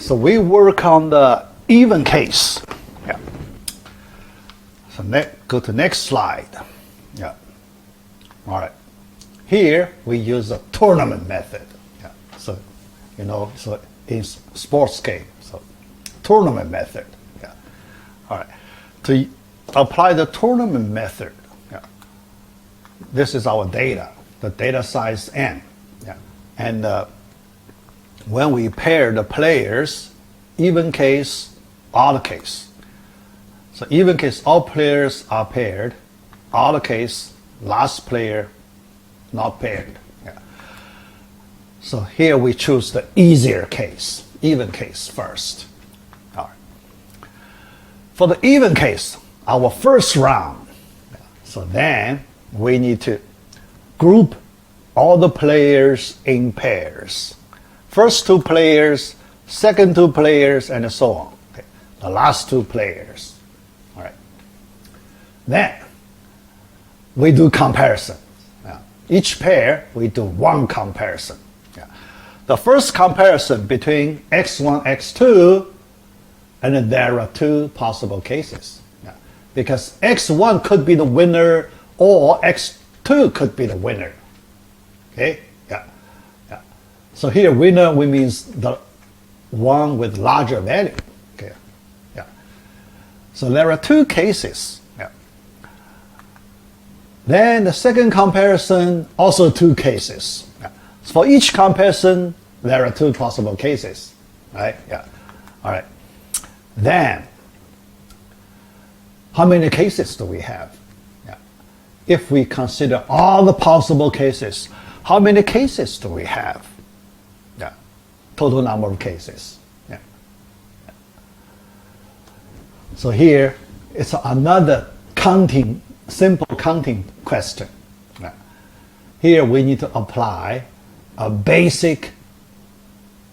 So we work on the even case. Yeah. So go to next slide. Yeah. All right. Here we use a tournament method. Yeah. So, so in sports game, so tournament method. Yeah. All right. To apply the tournament method, yeah, this is our data, the data size n. Yeah. And when we pair the players, even case, odd case. So even case, all players are paired. Odd case, last player not paired. Yeah. So here we choose the easier case, even case first. All right. For the even case, our first round, so then we need to group all the players in pairs. First two players, second two players, and so on. Okay. The last two players. All right. Then we do comparison. Each pair, we do one comparison. Yeah. The first comparison between x1, x2, and then there are two possible cases. Yeah. Because x1 could be the winner, or x2 could be the winner. Okay? Yeah. Yeah. So here, winner, we means the one with larger value. Okay. Yeah. So there are two cases. Then the second comparison, also two cases. Yeah. So for each comparison, there are two possible cases, right? Yeah. All right. Then, how many cases do we have? Yeah. If we consider all the possible cases, how many cases do we have? Yeah. Total number of cases. Yeah. So here, it's another simple counting question. Here we need to apply a basic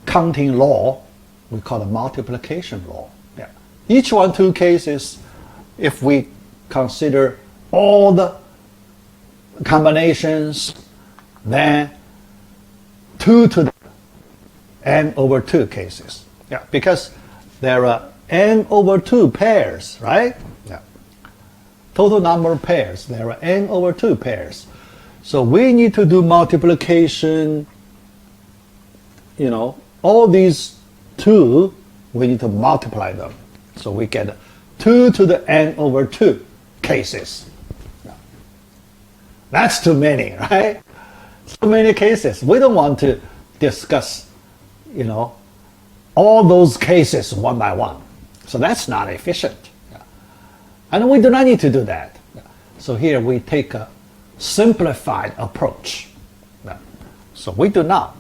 counting law. We call it multiplication law. Yeah. Each one, two cases, if we consider all the combinations, then 2 to the n over 2 cases. Yeah. Because there are n over 2 pairs, right? Total number of pairs, there are n over 2 pairs. So we need to do multiplication, all these 2, we need to multiply them. So we get 2 to the n over 2 cases. That's too many, right? So many cases. We don't want to discuss, all those cases one by one. So that's not efficient. And we do not need to do that. So here we take a simplified approach. So we do not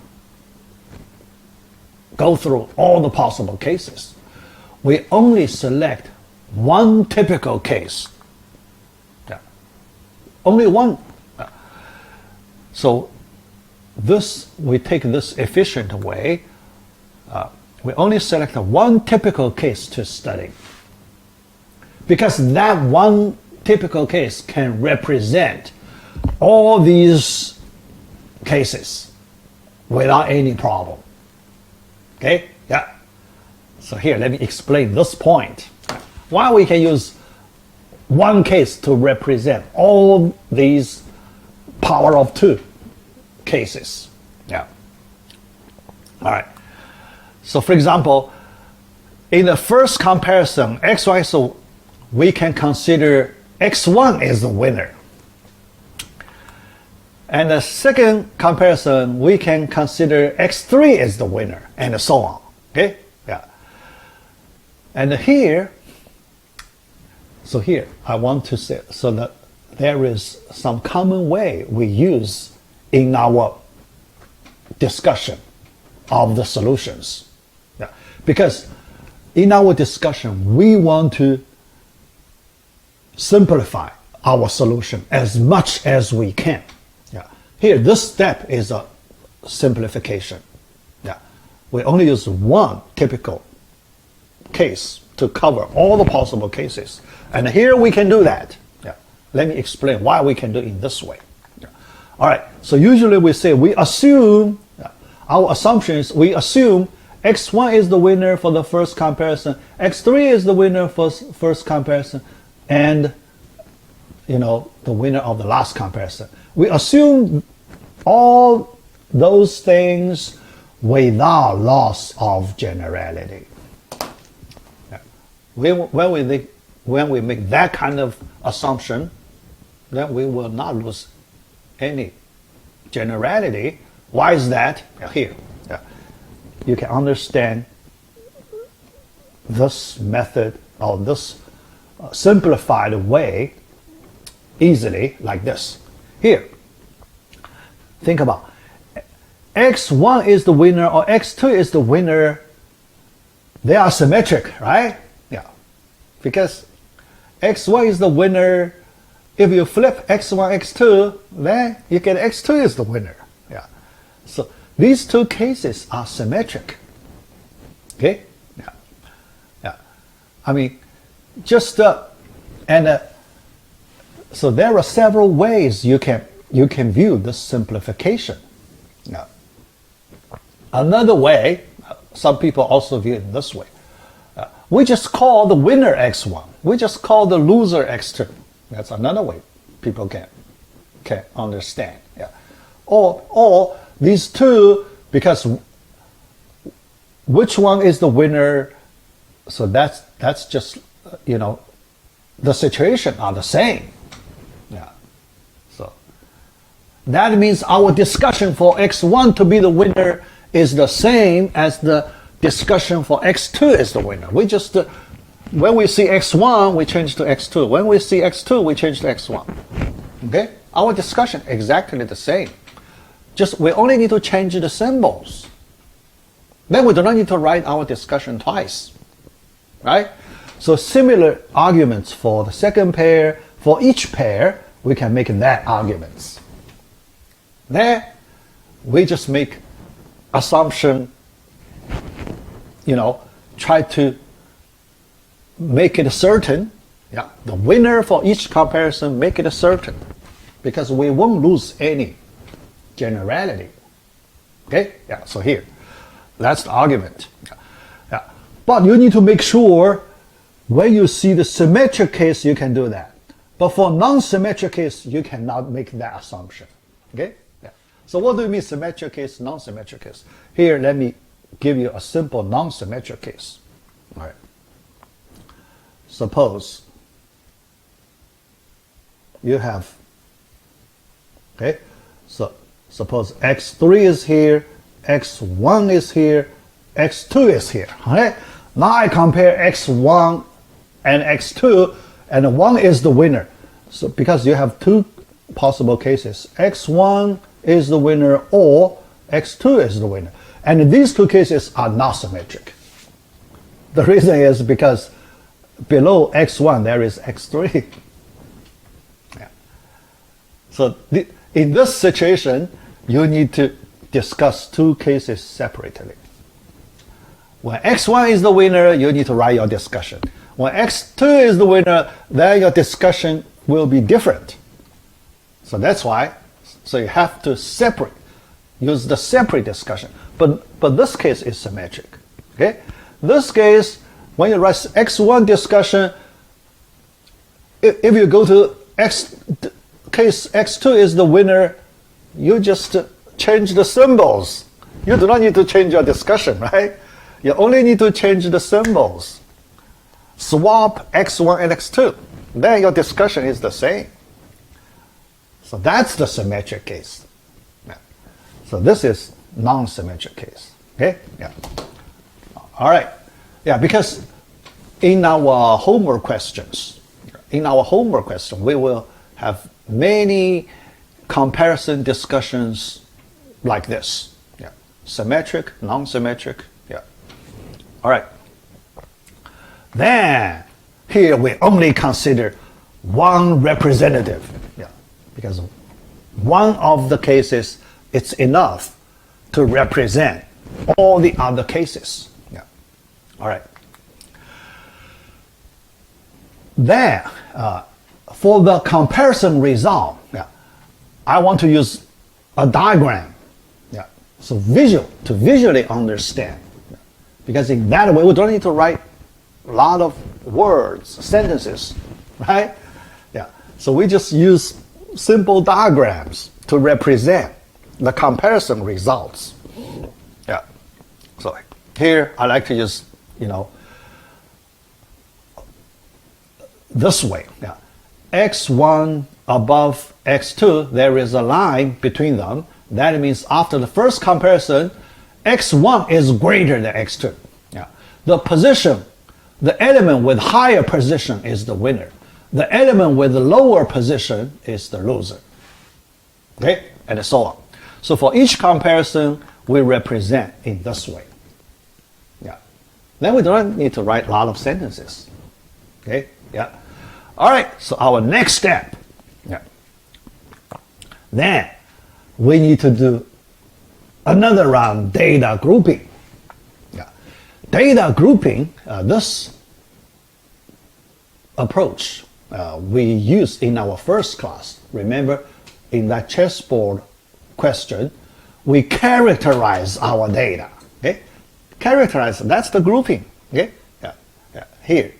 go through all the possible cases. We only select one typical case. Only one. So we take this efficient way. We only select one typical case to study. Because that one typical case can represent all these cases without any problem. Okay? Yeah. So here, let me explain this point. Why we can use one case to represent all these power of 2 cases. Yeah. All right. So for example, in the first comparison, xy, so we can consider x1 is the winner. And the second comparison, we can consider x3 is the winner, and so on. Okay? Yeah. And here, so here, I want to say, so that there is some common way we use in our discussion of the solutions. Yeah. Because in our discussion, we want to simplify our solution as much as we can. Yeah. Here, this step is a simplification. Yeah. We only use one typical case to cover all the possible cases. And here we can do that. Yeah. Let me explain why we can do it in this way. Yeah. All right. So usually we say we assume, our assumption is we assume x1 is the winner for the first comparison, x3 is the winner for first comparison, and the winner of the last comparison. We assume all those things without loss of generality. When we make that kind of assumption, then we will not lose any generality. Why is that? Here, you can understand this method or this simplified way easily like this. Here, think about x1 is the winner or x2 is the winner. They are symmetric, right? Yeah, because x1 is the winner. If you flip x1, x2, then you get x2 is the winner. Yeah. So these two cases are symmetric. Okay? Yeah. Yeah. I mean, just so there are several ways you can view this simplification. Yeah. Another way, some people also view it this way. We just call the winner x1. We just call the loser x2. That's another way people can understand. Yeah. Or these two, because which one is the winner? So that's just the situation are the same. Yeah. So that means our discussion for x1 to be the winner is the same as the discussion for x2 is the winner. We just when we see x1, we change to x2. When we see x2, we change to x1. Okay? Our discussion exactly the same. Just we only need to change the symbols. Then we do not need to write our discussion twice. Right? So similar arguments for the second pair. For each pair, we can make that arguments. There, we just make assumption, try to make it certain. Yeah, the winner for each comparison, make it certain, because we won't lose any generality. Okay, yeah. So here, that's the argument. Yeah, but you need to make sure when you see the symmetric case, you can do that. But for non-symmetric case, you cannot make that assumption. Okay. Yeah. So what do you mean symmetric case, non-symmetric case? Here, let me give you a simple non-symmetric case. All right. Suppose you have, okay, so suppose x3 is here, x1 is here, x2 is here. Okay? Now I compare x1 and x2, and 1 is the winner. So because you have two possible cases, x1 is the winner or x2 is the winner. And these two cases are not symmetric. The reason is because below x1 there is x3. Yeah. So in this situation, you need to discuss two cases separately. When x1 is the winner, you need to write your discussion. When x2 is the winner, then your discussion will be different. So that's why, so you have to use the separate discussion. But this case is symmetric. Okay? This case, when you write x1 discussion, if you go to case x2 is the winner, you just change the symbols. You do not need to change your discussion, right? You only need to change the symbols. Swap x1 and x2. Then your discussion is the same. So that's the symmetric case. Yeah. So this is non-symmetric case. Okay? Yeah. All right. Yeah, because in our homework questions, we will have many comparison discussions like this. Yeah. Symmetric, non-symmetric. Yeah. All right. Then here we only consider one representative. Yeah. Because one of the cases, it's enough to represent all the other cases. Yeah. All right. Then, for the comparison result, yeah, I want to use a diagram. Yeah. So to visually understand. Yeah. Because in that way, we don't need to write a lot of words, sentences, right? Yeah. So we just use simple diagrams to represent the comparison results. Yeah. So here I like to use, this way. Yeah. X1 above X2, there is a line between them. That means after the first comparison, X1 is greater than X2. Yeah. The position, the element with higher position is the winner. The element with the lower position is the loser. Okay, and so on. So for each comparison, we represent in this way. Yeah. Then we don't need to write a lot of sentences. Okay, yeah. All right, so our next step. Yeah. Then we need to do another round data grouping. Yeah. Data grouping, this approach we used in our first class. Remember, in that chessboard question, we characterize our data. Okay, characterize. That's the grouping. Okay, yeah, yeah. Here,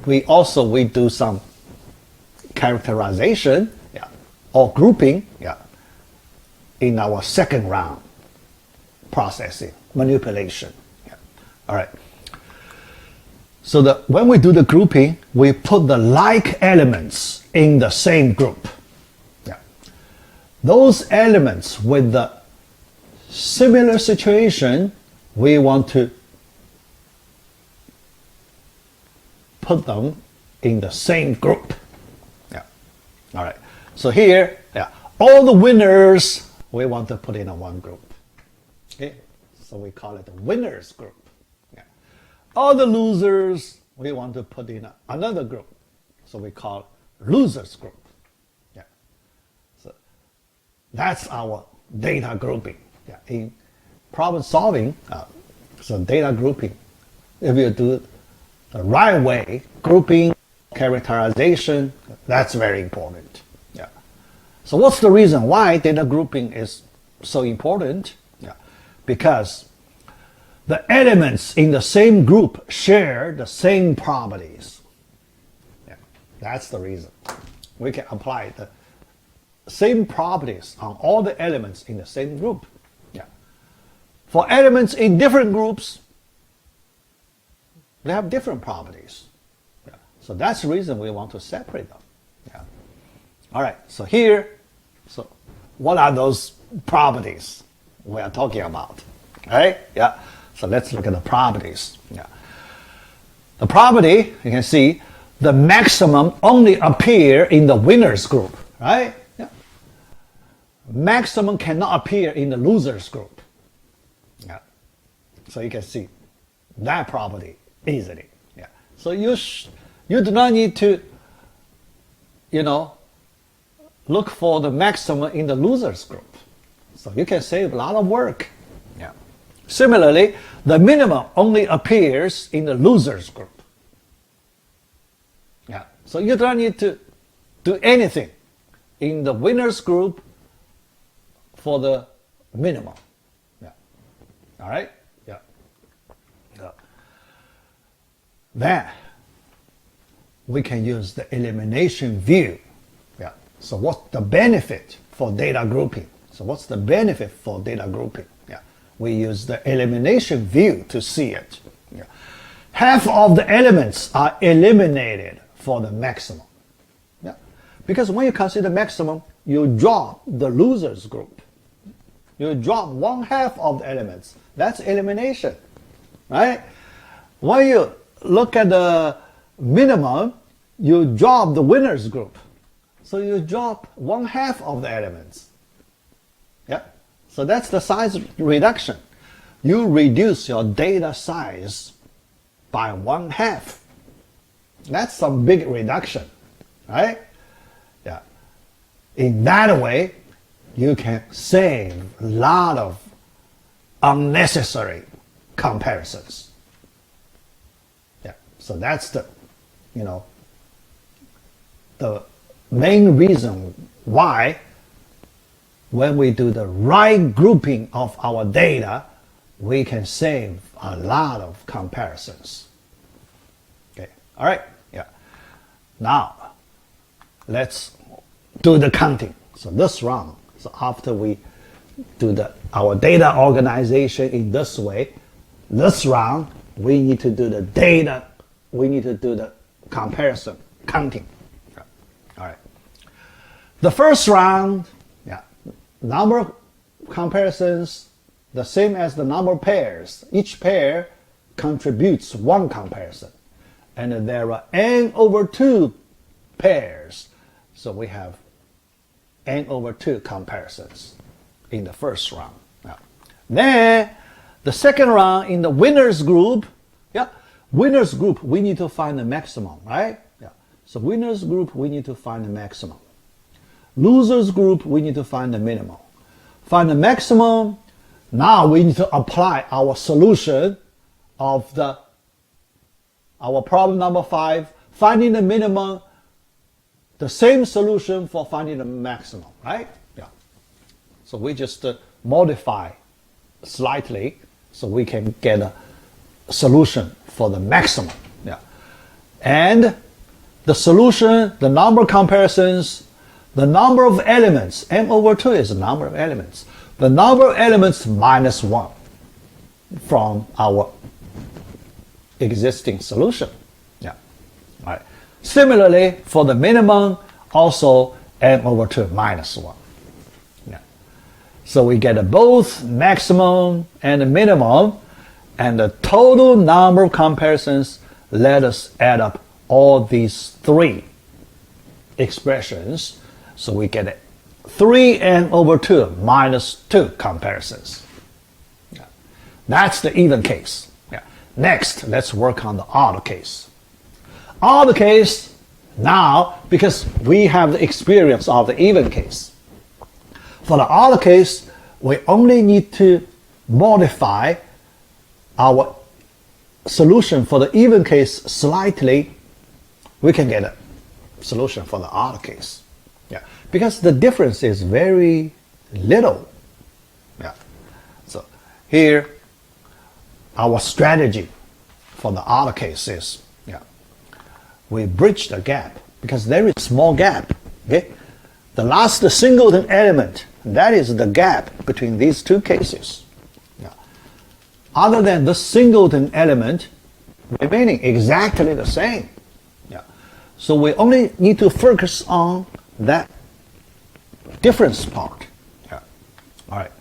we do some characterization, yeah, or grouping, yeah, in our second round processing manipulation. Yeah. All right. So when we do the grouping, we put the like elements in the same group. Yeah. Those elements with the similar situation, we want to put them in the same group. Yeah. All right. So here, yeah, all the winners we want to put in a one group. Okay. So we call it the winners group. All the losers, we want to put in another group. So we call losers group. Yeah. So that's our data grouping. Yeah. In problem solving, so data grouping, if you do the right way, grouping, characterization, that's very important. Yeah. So what's the reason why data grouping is so important? Yeah. Because the elements in the same group share the same properties. Yeah, that's the reason. We can apply the same properties on all the elements in the same group. Yeah. For elements in different groups, they have different properties. Yeah. So that's the reason we want to separate them. Yeah. All right, so here, so what are those properties we are talking about? All right, yeah. So let's look at the properties. Yeah. The property, you can see, the maximum only appear in the winners group, right? Yeah. Maximum cannot appear in the losers group. Yeah. So you can see that property easily. Yeah. So you do not need to, look for the maximum in the losers group. So you can save a lot of work. Yeah. Similarly, the minimum only appears in the losers group. Yeah. So you don't need to do anything in the winners group for the minimum. Yeah. All right? Yeah. Yeah. Then we can use the elimination view. Yeah. So what's the benefit for data grouping? So what's the benefit for data grouping? Yeah. We use the elimination view to see it. Yeah. Half of the elements are eliminated for the maximum. Yeah. Because when you consider maximum, you drop the losers group. You drop 1/2 of the elements. That's elimination, right? When you look at the minimum, you drop the winners group. So you drop 1/2 of the elements. Yeah. So that's the size reduction. You reduce your data size by 1/2. That's some big reduction, right? Yeah. In that way, you can save a lot of unnecessary comparisons. Yeah. So that's the main reason why when we do the right grouping of our data, we can save a lot of comparisons. Okay, all right, yeah. Now, let's do the counting. So this round, so after we do our data organization in this way, this round, we need to do the data, we need to do the comparison, counting. Yeah. All right. The first round, yeah, number of comparisons, the same as the number of pairs. Each pair contributes one comparison. And there are n over 2 pairs. So we have n over 2 comparisons in the first round. Now, then, the second round in the winners group, yeah, winners group, we need to find the maximum, right? Yeah. So winners group, we need to find the maximum. Losers group, we need to find the minimum. Find the maximum. Now we need to apply our solution of our problem number 5, finding the minimum, the same solution for finding the maximum, right? Yeah. So we just modify slightly so we can get a solution for the maximum. Yeah. And the solution, the number of comparisons, the number of elements, m over 2 is the number of elements. The number of elements minus 1 from our existing solution. Yeah. All right. Similarly, for the minimum, also m over 2 minus 1. Yeah. So we get both maximum and minimum, and the total number of comparisons. Let us add up all these 3 expressions. So we get 3n over 2 minus 2 comparisons. Yeah. That's the even case. Yeah. Next, let's work on the odd case. Odd case, now, because we have the experience of the even case. For the odd case, we only need to modify our solution for the even case slightly. We can get a solution for the odd case. Yeah, because the difference is very little. Yeah. So here, our strategy for the odd case is, yeah, we bridge the gap because there is a small gap. Okay, the last singleton element, that is the gap between these 2 cases. Yeah. Other than the singleton element remaining exactly the same. Yeah. So we only need to focus on that difference part. Yeah. All right.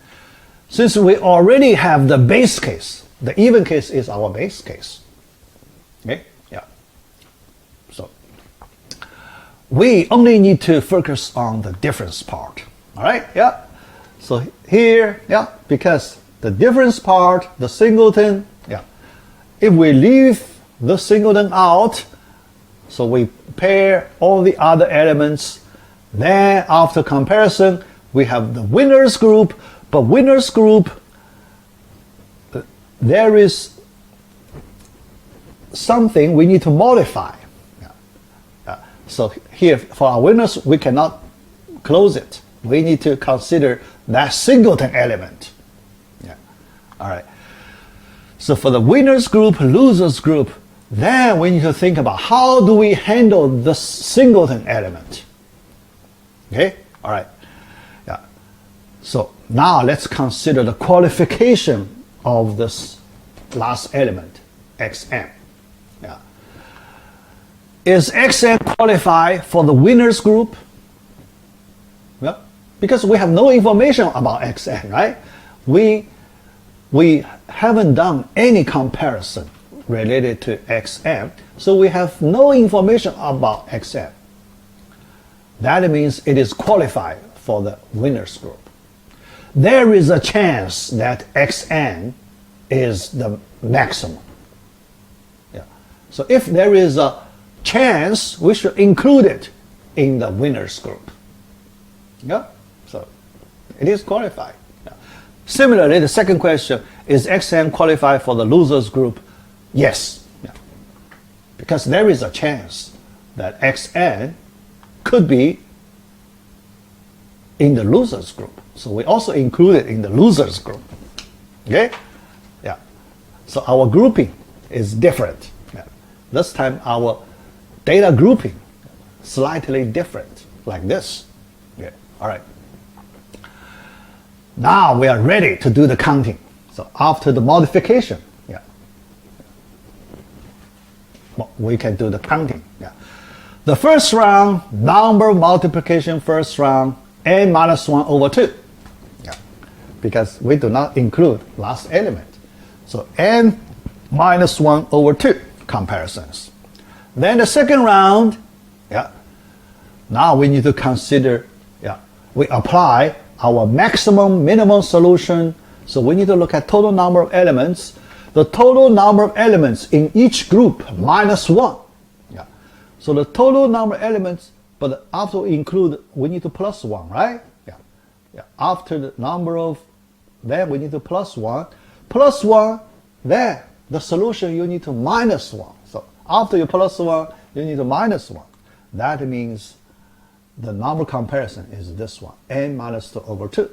Since we already have the base case, the even case is our base case. Okay? Yeah. So we only need to focus on the difference part. All right? Yeah. So here, yeah, because the difference part, the singleton, yeah. If we leave the singleton out, so we pair all the other elements. Then after comparison, we have the winners group, but winners group, there is something we need to modify. Yeah. So here, for our winners, we cannot close it. We need to consider that singleton element. Yeah. All right. So for the winners group, losers group, then we need to think about how do we handle the singleton element. Okay, all right. Yeah. So now let's consider the qualification of this last element, xn. Yeah. Is xn qualify for the winners group? Well, because we have no information about xn, right? We haven't done any comparison related to xn, so we have no information about xn. That means it is qualified for the winners group. There is a chance that xn is the maximum. Yeah. So if there is a chance, we should include it in the winners group. Yeah. So it is qualified. Yeah. Similarly, the second question, is xn qualified for the losers group? Yes. Yeah. Because there is a chance that xn could be in the losers group. So we also include it in the losers group. Okay? So our grouping is different. Yeah. This time our data grouping slightly different, like this. Yeah. All right. Now we are ready to do the counting. So after the modification, yeah, well, we can do the counting. Yeah. The first round, number multiplication first round, n minus 1 over 2. Yeah. Because we do not include last element. So n minus 1 over 2 comparisons. Then the second round, yeah, now we need to consider, yeah, we apply our maximum minimum solution. So we need to look at total number of elements. The total number of elements in each group minus 1. Yeah. So the total number of elements, but after we include, we need to plus 1, right? Yeah. Yeah. After the number of, then we need to plus 1. Plus 1, then the solution you need to minus 1. So after you plus 1, you need to minus 1. That means the number comparison is this one, n minus 2 over 2.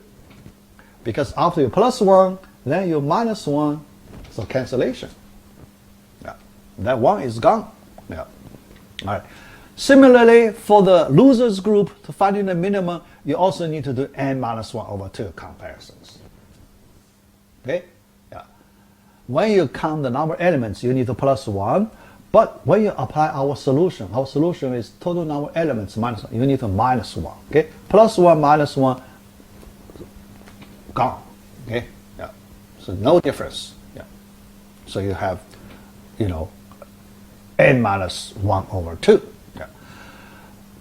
Because after you plus 1, then you minus 1, so cancellation. Yeah. That 1 is gone. Yeah. All right. Similarly, for the losers group, to finding the minimum, you also need to do n minus 1 over 2 comparisons. Okay? Yeah. When you count the number of elements, you need to plus 1. But when you apply our solution is total number of elements minus 1. You need to minus 1. Okay? Plus 1 minus 1, gone. Okay? Yeah. So no difference. Yeah. So you have, you know, n minus 1 over 2. Yeah.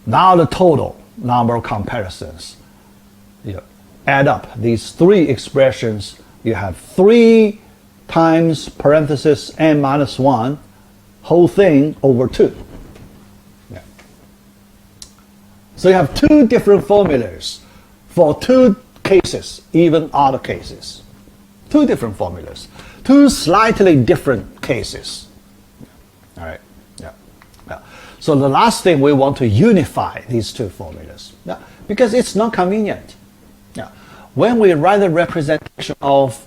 Now the total number of comparisons. You know, add up these three expressions. You have 3 times parenthesis n minus 1 whole thing over 2. Yeah. So you have 2 different formulas for 2 cases, even other cases. 2 different formulas. 2 slightly different cases. All right. Yeah. Yeah. So the last thing, we want to unify these 2 formulas. Yeah. Because it's not convenient. Yeah. When we write the representation of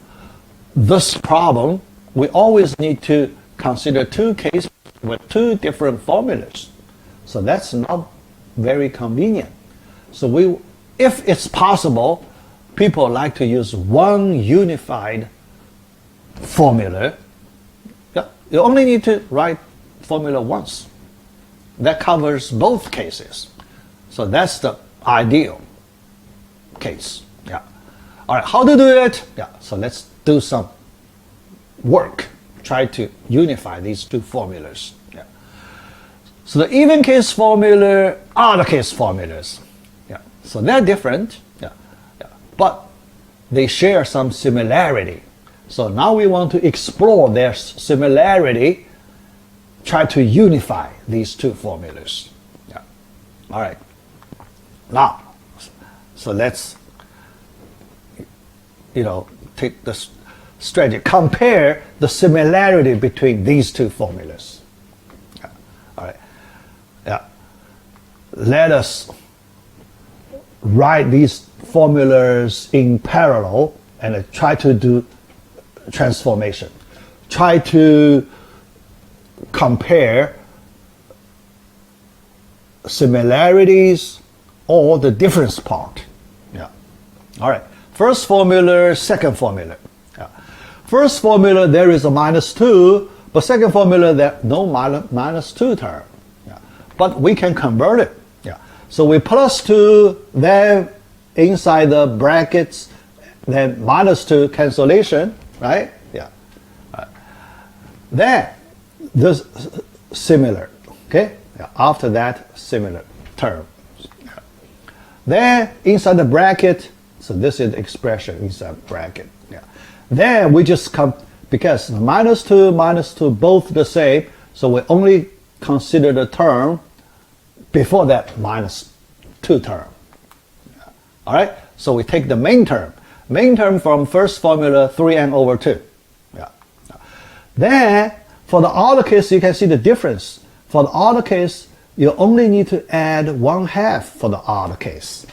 this problem, we always need to consider 2 cases with 2 different formulas. So that's not very convenient. So if it's possible, people like to use one unified formula. Yeah, you only need to write formula once. That covers both cases. So that's the ideal case. Yeah. All right, how to do it? Yeah, so let's do some work. Try to unify these 2 formulas. Yeah. So the even case formula, other case formulas. Yeah. So they're different. Yeah. Yeah. But they share some similarity. So now we want to explore their similarity, try to unify these 2 formulas. Yeah. All right. Now, so let's, you know, take this strategy. Compare the similarity between these 2 formulas. Yeah. All right. Yeah. Let us write these formulas in parallel and try to do transformation. Try to compare similarities or the difference part. Yeah. All right. First formula, second formula. Yeah. First formula, there is a minus 2, but second formula, there no minus 2 term. Yeah. But we can convert it. Yeah. So we plus 2, then inside the brackets, then minus 2 cancellation, right? Yeah. Right. Then this similar, okay? Yeah. After that, similar term. Yeah. Then inside the bracket, so this is the expression inside bracket. Yeah. Then we just come, because minus 2, both the same, so we only consider the term before that minus 2 term. Yeah. All right? So we take the main term. Main term from first formula, 3n over 2. Yeah. Then, for the other case, you can see the difference. For the other case, you only need to add 1/2 for the other case.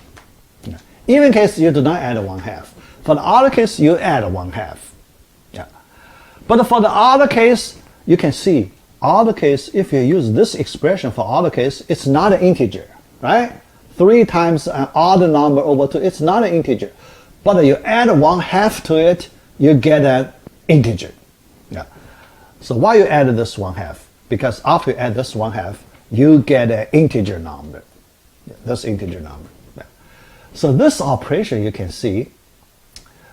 Yeah. Even case, you do not add 1/2. For the other case, you add 1/2. Yeah. But for the other case, you can see, other case, if you use this expression for other case, it's not an integer, right? 3 times an odd number over 2, it's not an integer. But you add 1/2 to it, you get an integer. Yeah. So why you add this 1/2? Because after you add this 1/2, you get an integer number. This integer number. Yeah. So this operation you can see,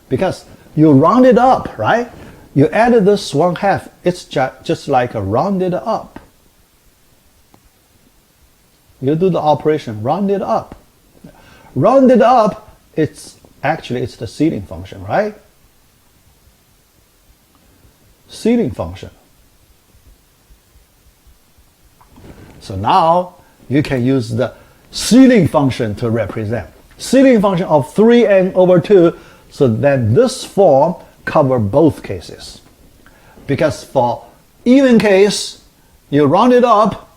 because you round it up, right? You added this 1/2, it's just like a rounded up. You do the operation, round it up. Rounded up, it's the ceiling function, right? Ceiling function. So now you can use the ceiling function to represent. Ceiling function of 3n over 2, so that this form cover both cases. Because for even case, you round it up,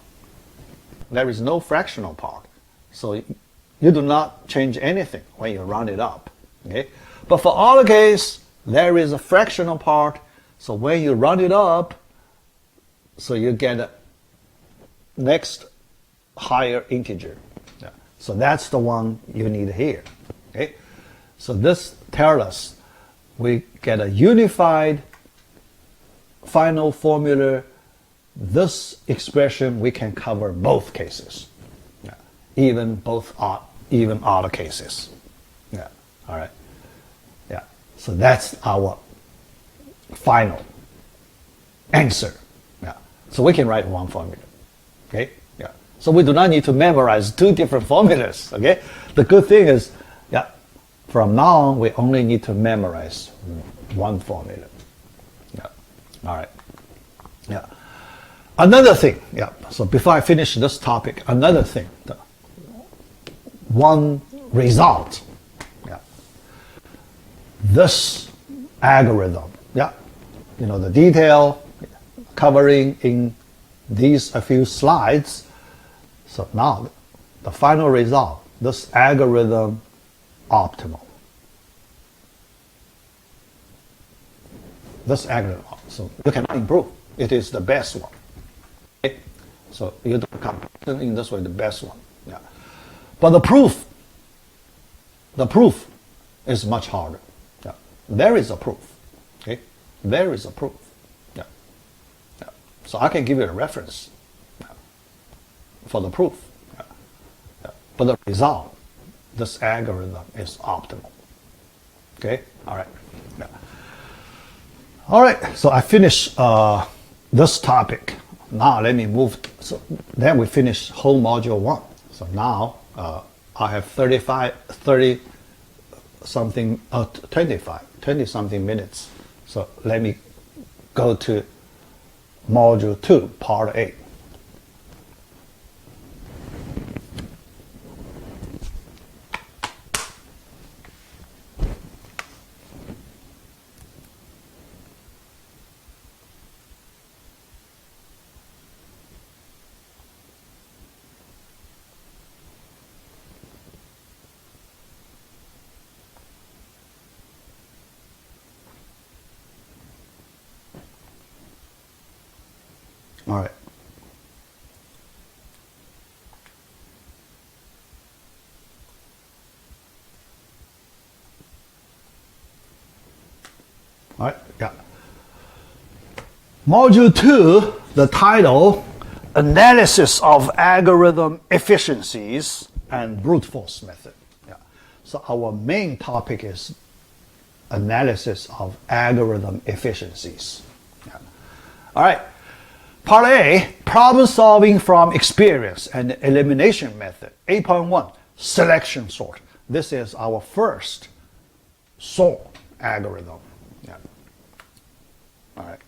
there is no fractional part. So you do not change anything when you round it up. Okay? But for other case, there is a fractional part. So when you round it up, so you get a next higher integer. Yeah. So that's the one you need here. Okay? So this tells us we get a unified final formula. This expression we can cover both cases, yeah. Even other cases. Yeah. All right. Yeah. So that's our final answer. Yeah. So we can write one formula. Okay. Yeah. So we do not need to memorize 2 different formulas. Okay. The good thing is, yeah, from now on we only need to memorize one formula. Yeah. All right. Yeah. Another thing, yeah, so before I finish this topic, another thing, one result, yeah, this algorithm, yeah, you know, the detail covering in these a few slides. So now the final result, this algorithm optimal. This algorithm, so you cannot improve. It is the best one. Okay? So you do comparison in this way, the best one. Yeah. But the proof is much harder. Yeah. There is a proof. Okay? There is a proof. Yeah. Yeah. So I can give you a reference, yeah, for the proof. Yeah. Yeah. But the result, this algorithm is optimal. Okay? All right. Yeah. All right. So I finished this topic. Now let me move. So then we finish whole module 1. So now I have 20 something minutes. So let me go to module 2, part A. All right. All right, yeah. Module 2, the title, Analysis of Algorithm Efficiencies and Brute Force Method. Yeah. So our main topic is analysis of algorithm efficiencies. Yeah. All right. Part A, problem solving from experience and elimination method. 8.1, selection sort. This is our first sort algorithm. Yeah. All right.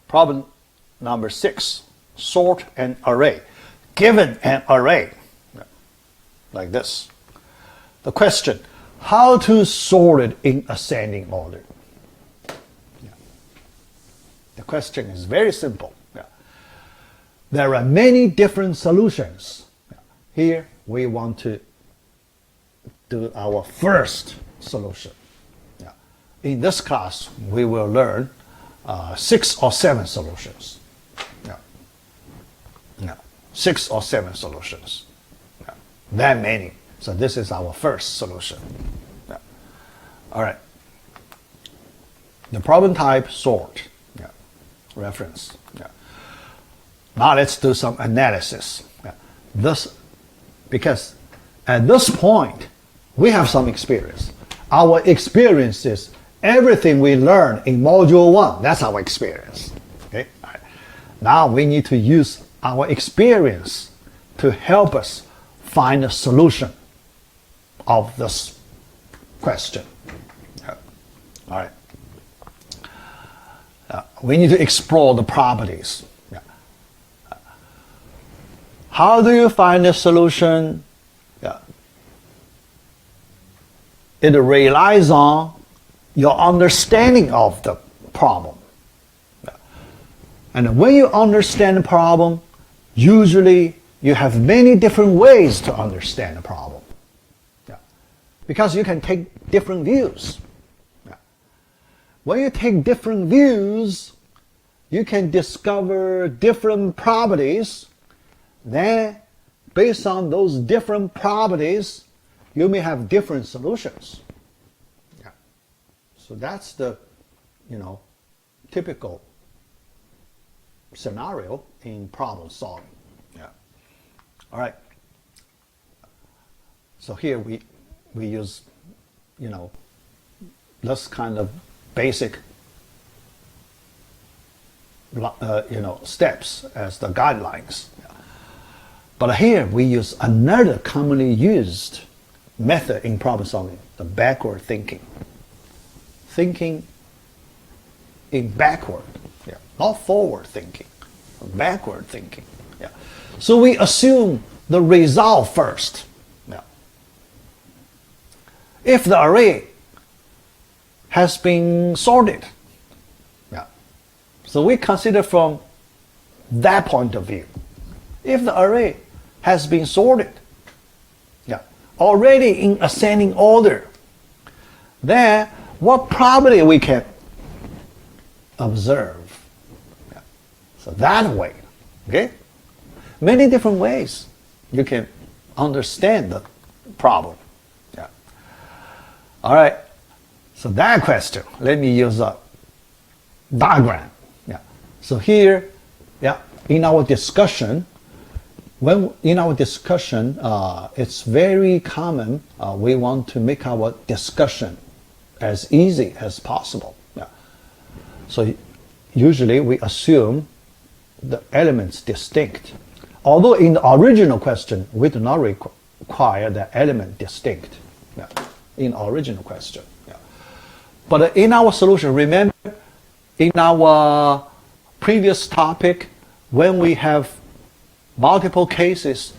Problem number 6, sort an array. Given an array, yeah, like this. The question, how to sort it in ascending order. Yeah. The question is very simple. There are many different solutions. Here we want to do our first solution. In this class we will learn 6 or 7 solutions. Yeah. Yeah. 6 or 7 solutions. Yeah. That many. So this is our first solution. Yeah. All right. The problem type sort. Yeah. Reference. Yeah. Now let's do some analysis. Yeah. Because at this point we have some experience. Our experience is everything we learn in module 1. That's our experience. Okay. All right. Now we need to use our experience to help us find a solution of this question. Yeah. All right. We need to explore the properties. Yeah. How do you find a solution? Yeah. It relies on your understanding of the problem. Yeah. And when you understand the problem, usually you have many different ways to understand the problem. Yeah. Because you can take different views. When you take different views, you can discover different properties. Then, based on those different properties, you may have different solutions. Yeah. So that's the, typical scenario in problem solving. Yeah. All right. So here we use, this kind of basic steps as the guidelines. But here we use another commonly used method in problem solving, the backward thinking. Thinking in backward, yeah, not forward thinking, backward thinking. Yeah. So we assume the result first. Yeah. If the array has been sorted. Yeah. So we consider from that point of view. If the array has been sorted, yeah, already in ascending order, then what property we can observe? Yeah. So that way, okay? Many different ways you can understand the problem. Yeah. All right. So that question, let me use a diagram. Yeah. So here, yeah, in our discussion, it's very common. We want to make our discussion as easy as possible. Yeah. So usually we assume the elements distinct. Although in the original question we do not require the element distinct. Yeah. In the original question. But in our solution, remember, in our previous topic, when we have multiple cases,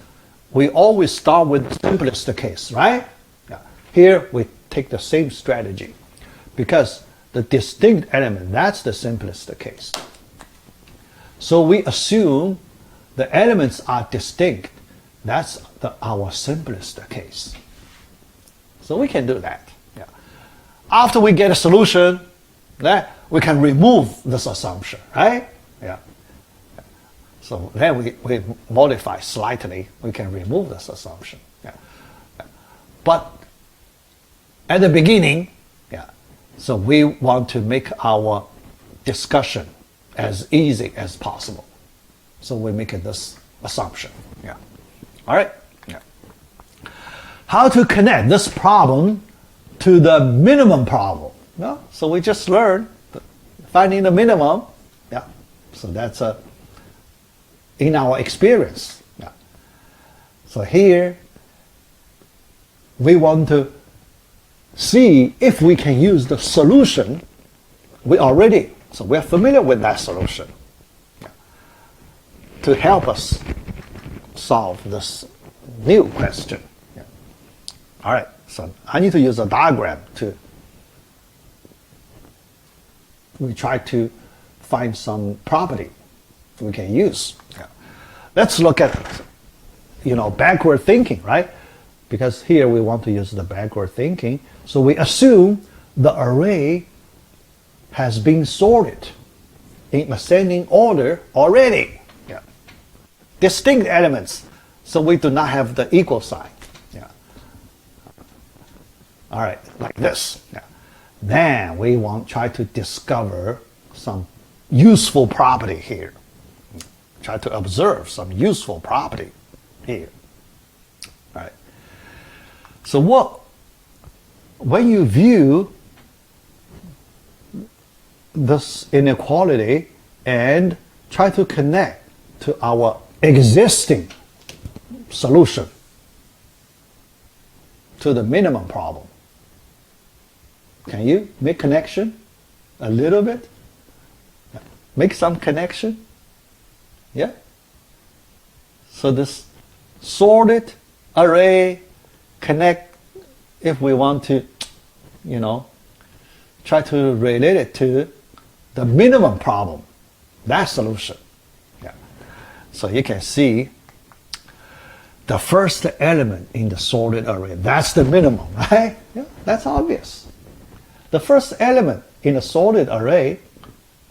we always start with the simplest case, right? Yeah. Here, we take the same strategy because the distinct element, that's the simplest case. So we assume the elements are distinct. That's our simplest case. So we can do that. After we get a solution, we can remove this assumption, right? Yeah. So then we modify slightly, we can remove this assumption. Yeah. But at the beginning, yeah, so we want to make our discussion as easy as possible. So we make this assumption. Yeah. All right? Yeah. How to connect this problem to the minimum problem. No? So we just learned finding the minimum. Yeah. So that's in our experience. Yeah. So here we want to see if we can use the solution so we're familiar with that solution, yeah, to help us solve this new question. Yeah. All right. So I need to use a diagram we try to find some property we can use. Yeah. Let's look at, backward thinking, right? Because here we want to use the backward thinking. So we assume the array has been sorted. in ascending order already. Yeah. Distinct elements, so we do not have the equal sign. Yeah. All right, like this. Yeah. Then we want try to discover some useful property here. Try to observe some useful property here. All right. So when you view this inequality and try to connect to our existing solution to the minimum problem, can you make connection a little bit? Make some connection? Yeah? So this sorted array connect, if we want to, try to relate it to the minimum problem, that solution. Yeah. So you can see the first element in the sorted array, that's the minimum, right? Yeah, that's obvious. The first element in a sorted array,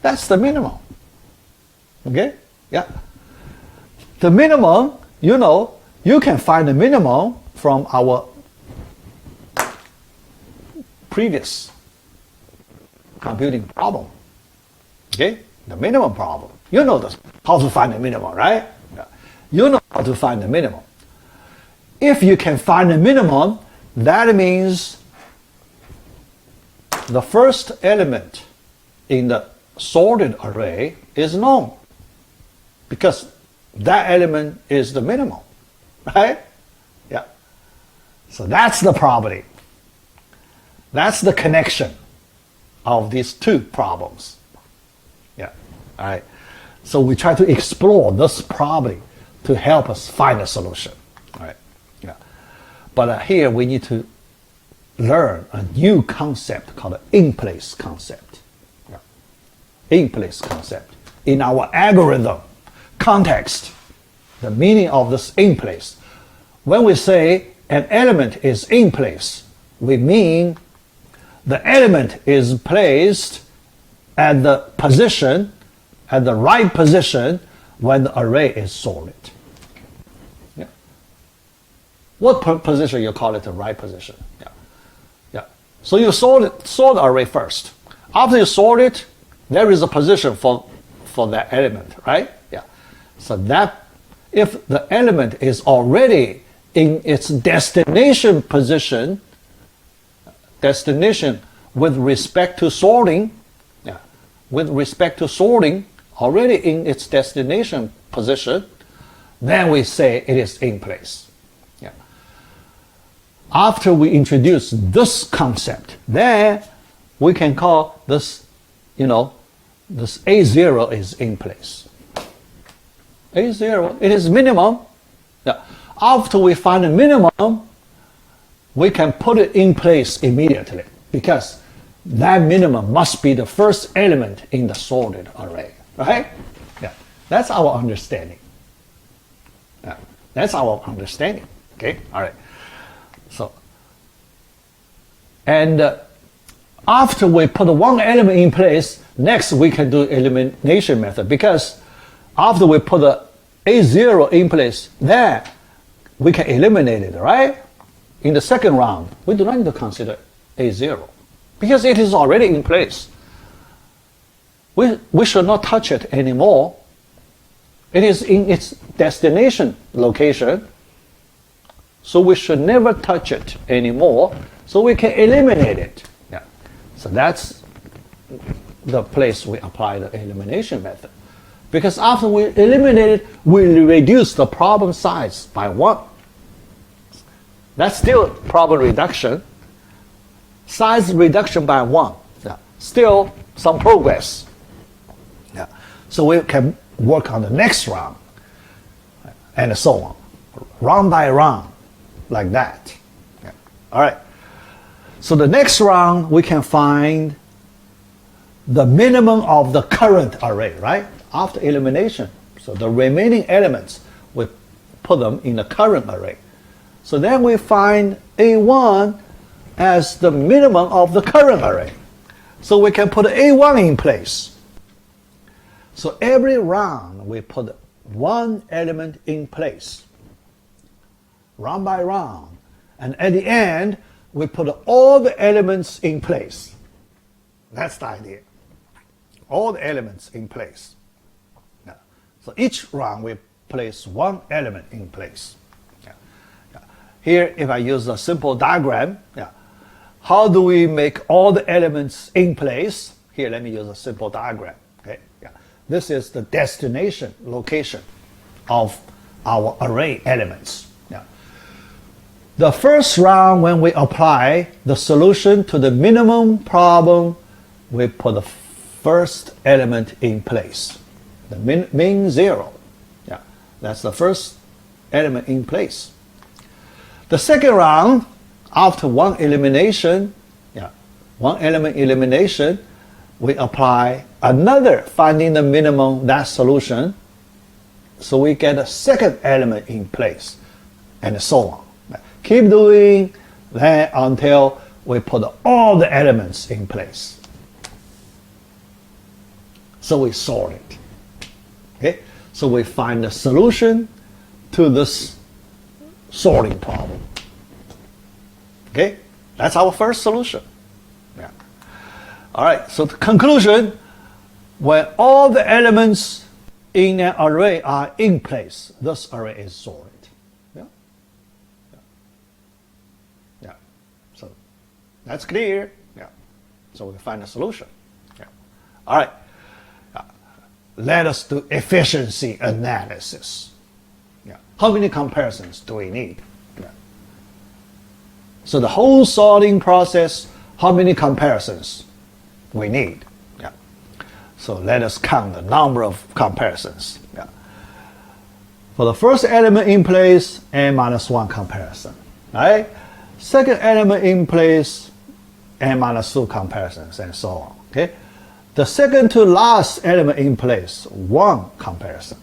that's the minimum. Okay? Yeah. The minimum, you can find the minimum from our previous computing problem. Okay? The minimum problem. You know how to find the minimum, right? Yeah. You know how to find the minimum. If you can find the minimum, that means the first element in the sorted array is known, because that element is the minimum, right? Yeah. So that's the property. That's the connection of these two problems. Yeah. All right. So we try to explore this property to help us find a solution. All right. Yeah. But here we need to learn a new concept called the in-place concept. Yeah. In-place concept. In our algorithm context, the meaning of this in-place. When we say an element is in place, we mean the element is placed at the position, at the right position when the array is sorted. Yeah. What position you call it the right position? Yeah. Yeah. So you sort the array first. After you sort it, there is a position for that element, right? Yeah. So that if the element is already in its destination position, with respect to sorting, yeah, with respect to sorting, already in its destination position, then we say it is in place. Yeah. After we introduce this concept, then we can call this, this A0 is in place. A0, it is minimum. Yeah. After we find a minimum, we can put it in place immediately, because that minimum must be the first element in the sorted array, right? Yeah, that's our understanding. Yeah, that's our understanding. Okay, all right. So, and after we put one element in place, next we can do elimination method, because after we put the A0 in place, then we can eliminate it, right? In the second round, we do not need to consider A0, because it is already in place. We should not touch it anymore. It is in its destination location, so we should never touch it anymore, so we can eliminate it. Yeah. So that's the place we apply the elimination method. Because after we eliminate it, we reduce the problem size by 1. That's still problem reduction. Size reduction by 1. Yeah. Still some progress. Yeah. So we can work on the next round, and so on. Round by round, like that. Yeah. All right. So the next round, we can find the minimum of the current array, right? After elimination. So the remaining elements, we put them in the current array. So then we find A1 as the minimum of the current array. So we can put A1 in place. So every round we put one element in place, round by round. And at the end, we put all the elements in place. That's the idea. All the elements in place. Yeah. So each round we place one element in place. Yeah. Yeah. Here, if I use a simple diagram, yeah, how do we make all the elements in place? Here, let me use a simple diagram. Okay. Yeah. This is the destination location of our array elements. The first round, when we apply the solution to the minimum problem, we put the first element in place, the min 0. Yeah, that's the first element in place. The second round, after one elimination, yeah, one element elimination, we apply another finding the minimum, that solution, so we get a second element in place, and so on. Keep doing that until we put all the elements in place. So we sort it. Okay? So we find the solution to this sorting problem. Okay? That's our first solution. Yeah. All right, so the conclusion, when all the elements in an array are in place, this array is sorted. That's clear. Yeah. So we find a solution. Yeah. All right. Let us do efficiency analysis. Yeah. How many comparisons do we need? Yeah. So the whole sorting process, how many comparisons we need? Yeah. So let us count the number of comparisons. Yeah. For the first element in place, n-1 comparison. Right? Second element in place, n-2 comparisons, and so on. Okay, the second to last element in place, 1 comparison.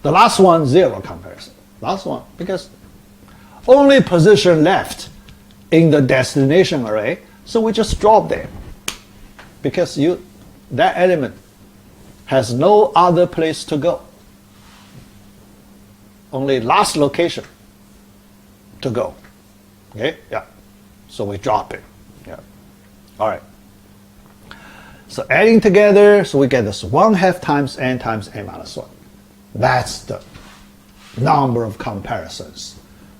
The last one, 0 comparison. Last one, because only position left in the destination array, so we just drop there, because that element has no other place to go. Only last location to go. Okay, yeah. So we drop it. Yeah. All right. So adding together, so we get this 1/2 times n times n-1. That's the number of comparisons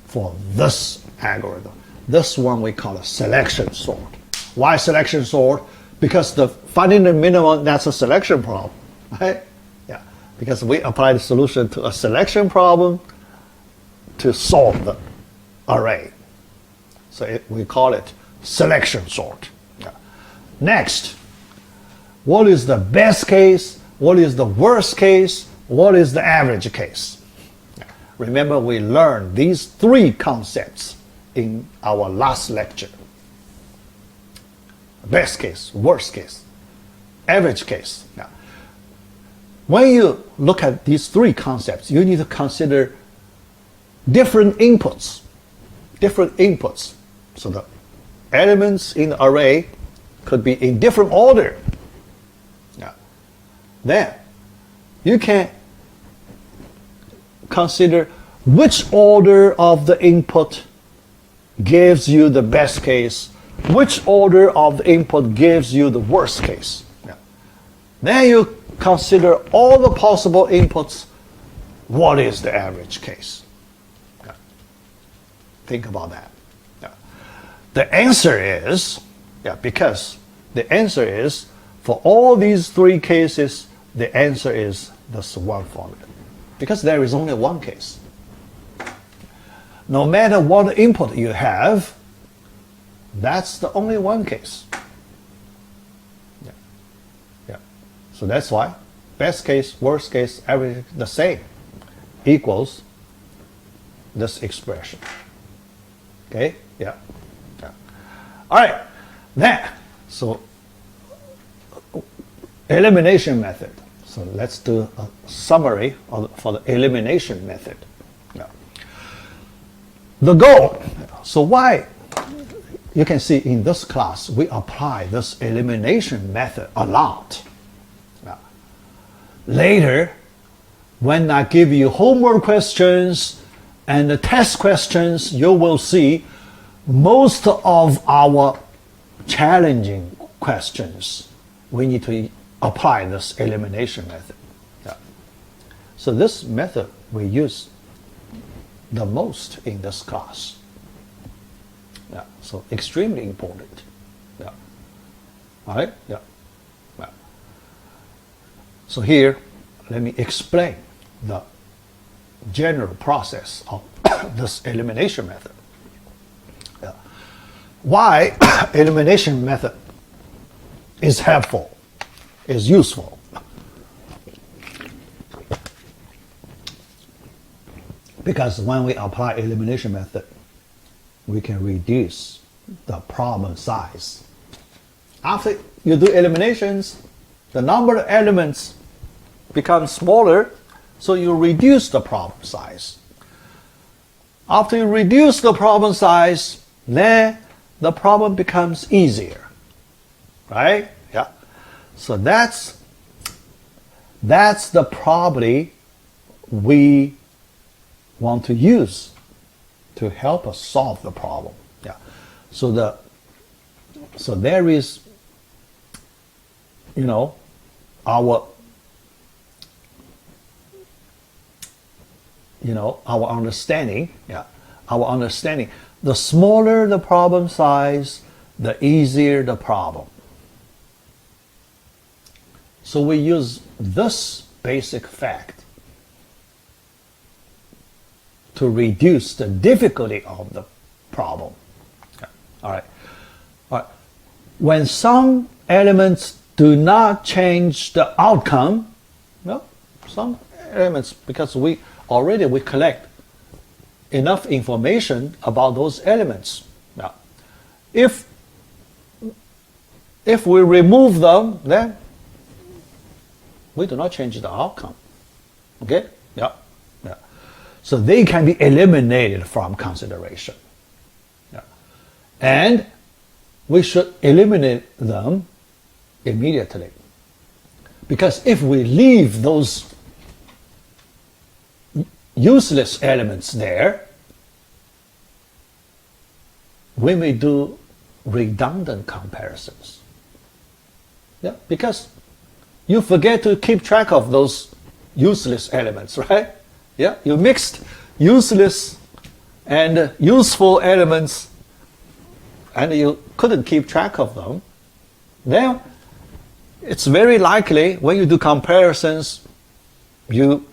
for this algorithm. This one we call a selection sort. Why selection sort? Because the finding the minimum, that's a selection problem, right? Yeah. Because we apply the solution to a selection problem to solve the array. So we call it selection sort. Yeah. Next, what is the best case? What is the worst case? What is the average case? Yeah. Remember, we learned these 3 concepts in our last lecture. Best case, worst case, average case. Yeah. When you look at these 3 concepts, you need to consider different inputs. Different inputs. So the elements in the array could be in different order. Yeah. Then you can consider which order of the input gives you the best case, which order of the input gives you the worst case. Yeah. Then you consider all the possible inputs. What is the average case? Yeah. Think about that. The answer is, because the answer is, for all these 3 cases, the answer is this one formula. Because there is only one case. No matter what input you have, that's the only one case. Yeah. Yeah. So that's why best case, worst case, everything the same, equals this expression. Okay? Yeah. All right, then, so elimination method. So let's do a summary for the elimination method. Yeah. The goal, so why, you can see in this class, we apply this elimination method a lot. Yeah. later, when I give you homework questions and the test questions, you will see most of our challenging questions, we need to apply this elimination method. Yeah. So this method we use the most in this class. Yeah. So extremely important. Yeah. All right. Yeah. Yeah. So here, let me explain the general process of this elimination method. Yeah. Why elimination method is helpful, is useful. Because when we apply elimination method, we can reduce the problem size. After you do eliminations, the number of elements becomes smaller, so you reduce the problem size. After you reduce the problem size, then the problem becomes easier, right? Yeah. So that's the property we want to use to help us solve the problem. Yeah. So there is, our understanding. Yeah. Our understanding. The smaller the problem size, the easier the problem. So we use this basic fact to reduce the difficulty of the problem. Okay. All right. All right. When some elements do not change the outcome, some elements, because we collect enough information about those elements. Now, if we remove them, then we do not change the outcome. Okay? Yeah. Yeah. So they can be eliminated from consideration. Yeah. And we should eliminate them immediately. Because if we leave those useless elements there, we may do redundant comparisons. Yeah, because you forget to keep track of those useless elements, right? Yeah, you mixed useless and useful elements and you couldn't keep track of them. Then it's very likely when you do comparisons, you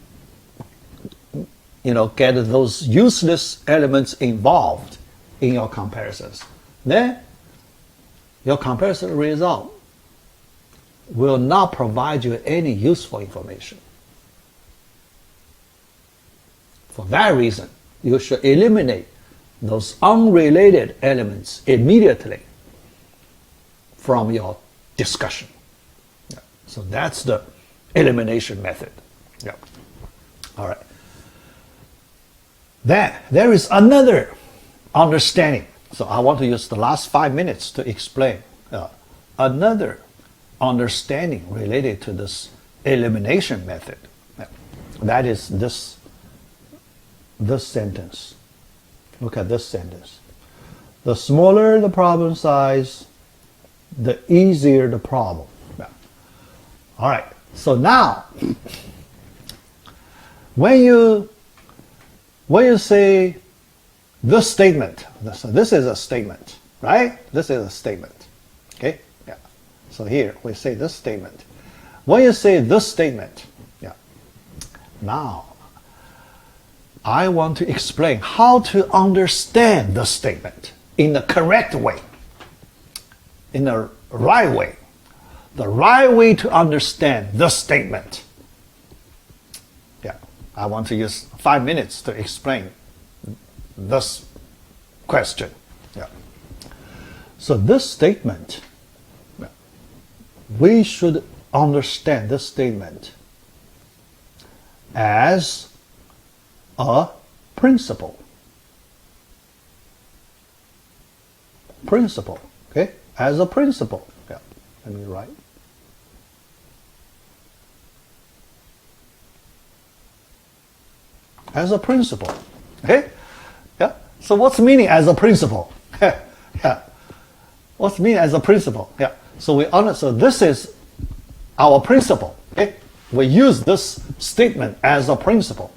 get those useless elements involved in your comparisons. Then your comparison result will not provide you any useful information. For that reason, you should eliminate those unrelated elements immediately from your discussion. Yeah. So that's the elimination method. Yeah. All right. Then there is another understanding. So I want to use the last 5 minutes to explain another understanding related to this elimination method. That is this sentence. Look at this sentence. The smaller the problem size, the easier the problem. All right. So now, when you say this statement, so this is a statement, right? This is a statement. Okay? Yeah. So here we say this statement. When you say this statement, yeah. Now, I want to explain how to understand the statement in the correct way, in the right way. The right way to understand the statement. Yeah, I want to use 5 minutes to explain this question. Yeah. So this statement, we should understand this statement as a principle. Principle, okay? As a principle. Yeah, let me write. as a principle. Okay? Yeah. So what's meaning as a principle? Yeah. What's meaning as a principle? Yeah. So so this is our principle. Okay? We use this statement as a principle.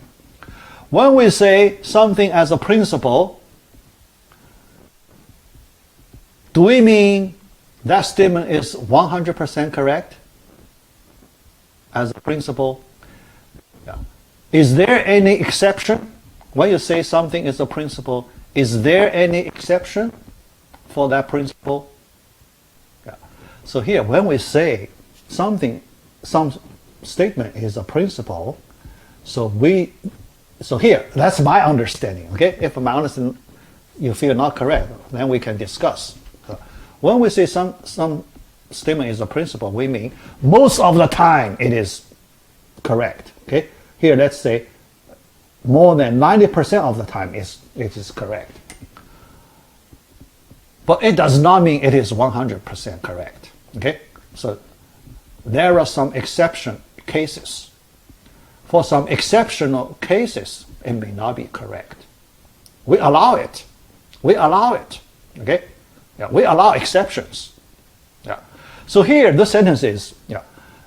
When we say something as a principle, do we mean that statement is 100% correct as a principle? Yeah. Is there any exception? When you say something is a principle, is there any exception for that principle? Yeah. So here, when we say some statement is a principle, so here, that's my understanding. Okay, if my understanding you feel not correct, then we can discuss. When we say some statement is a principle, we mean most of the time it is correct. Okay, here let's say more than 90% of the time it is correct. But it does not mean it is 100% correct. Okay, so there are some exception cases. For some exceptional cases, it may not be correct. We allow it. We allow it. Okay? Yeah, we allow exceptions. Yeah. So here, the sentence is, yeah,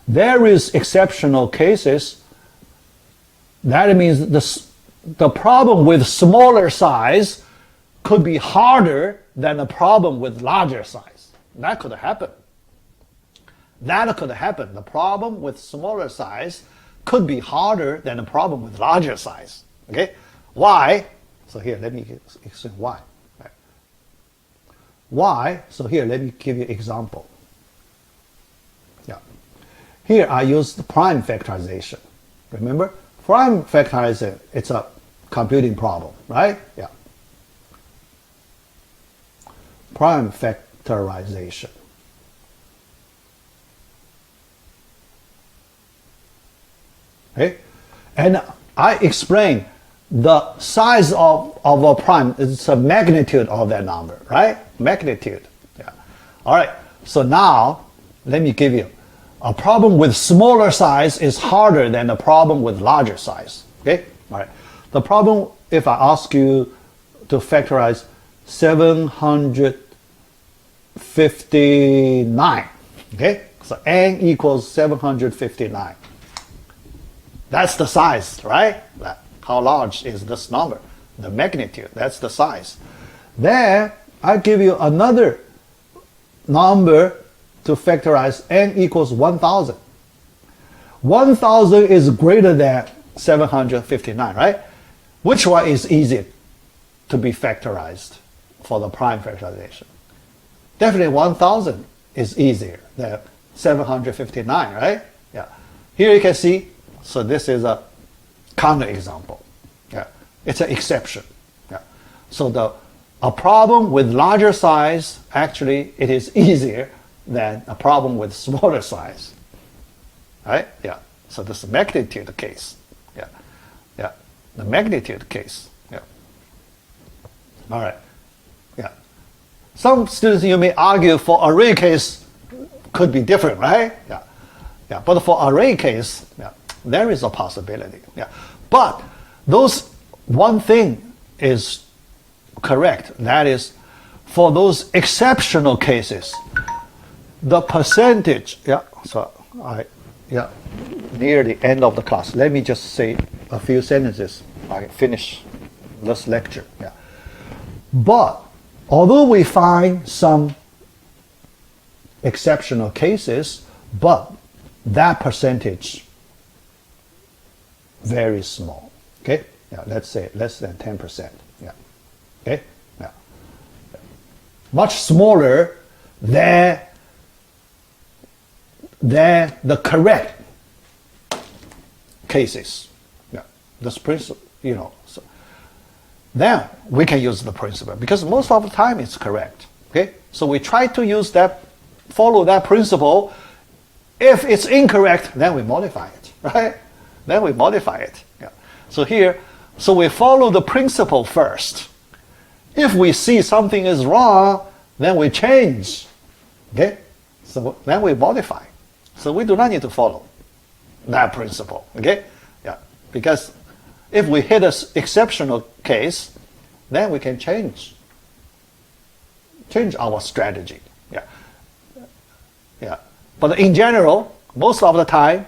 there is exceptional cases. That means the problem with smaller size could be harder than the problem with larger size. That could happen. That could happen. The problem with smaller size could be harder than the problem with larger size. Okay? Why? So here, let me explain why. Right. Why? So here, let me give you an example. Yeah. Here, I use the prime factorization. Remember? Prime factorization, it's a computing problem, right? Yeah. Prime factorization. Okay? And I explain the size of a prime is the magnitude of that number, right? Magnitude. Yeah. All right. So now let me give you a problem with smaller size is harder than a problem with larger size. Okay? All right. The problem, if I ask you to factorize 759, okay? So n equals 759. That's the size, right? How large is this number? The magnitude, that's the size. Then I give you another number to factorize n equals 1000. 1000 is greater than 759, right? Which one is easier to be factorized for the prime factorization? Definitely 1000 is easier than 759, right? Yeah. Here you can see, so this is a counterexample. Yeah. It's an exception. Yeah. So a problem with larger size, actually it is easier than a problem with smaller size. Right? Yeah. So this is the magnitude case. Yeah. Yeah. The magnitude case. Yeah. All right. Yeah. Some students, you may argue for array case could be different, right? Yeah. Yeah. But for array case, yeah, there is a possibility. Yeah. But those one thing is correct. That is, for those exceptional cases, the percentage. Yeah. So near the end of the class, let me just say a few sentences. I finish this lecture. Yeah. But although we find some exceptional cases, but that percentage very small. Okay. Yeah. Let's say less than 10%. Yeah. Okay. Yeah. Much smaller than the correct cases. Yeah. This principle, so then we can use the principle because most of the time it's correct. Okay. So we try to follow that principle. If it's incorrect, then we modify it, right? Then we modify it. Yeah. So so we follow the principle first. If we see something is wrong, then we change. Okay? So then we modify. So we do not need to follow that principle. Okay? Yeah. Because If we hit an exceptional case, then we can change our strategy. Yeah. Yeah. But in general, most of the time,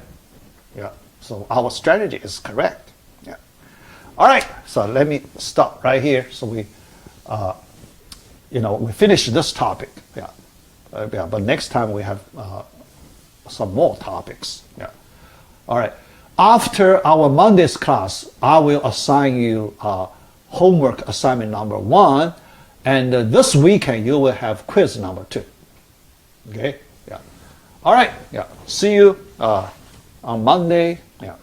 yeah, so our strategy is correct. Yeah. All right, so let me stop right here. So we we finish this topic. Yeah. Yeah, but next time we have some more topics. Yeah. All right. After our Monday's class, I will assign you homework assignment number 1, and this weekend you will have quiz number 2. Okay. Yeah. All right. Yeah. See you on Monday. Yeah.